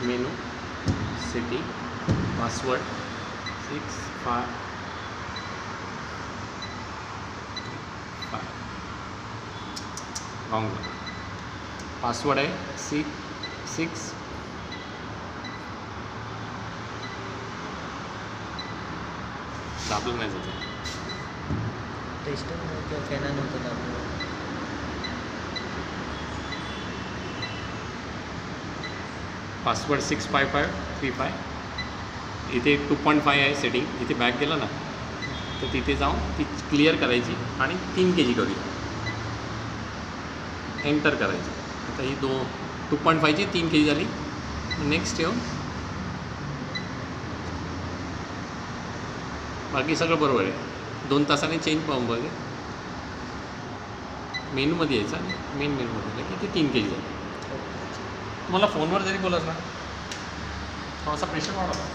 Menu, city, password 655 wrong झालं. Password आहे 6 दाबलं नाही जातं. टेस्टर किंवा कॅनन होतं ना पासवर्ड 65535. इथे 2.5 आहे सेटिंग. इथे बॅक गेलं ना तर तिथे जाऊन ती क्लिअर करायची आणि 3 kg करूया. एंटर करायचं. आता ही 2.5ची 3 kg झाली. नेक्स्ट येऊन बाकी सगळं बरोबर आहे. 2 तासाने चेंज पाहून बघे. मेनूमध्ये यायचं आणि मेन मेनूमध्ये आलं की ते 3 kg झालं. तुम्हाला फोनवर जरी बोलास ना थोडासा प्रेशर वाढवला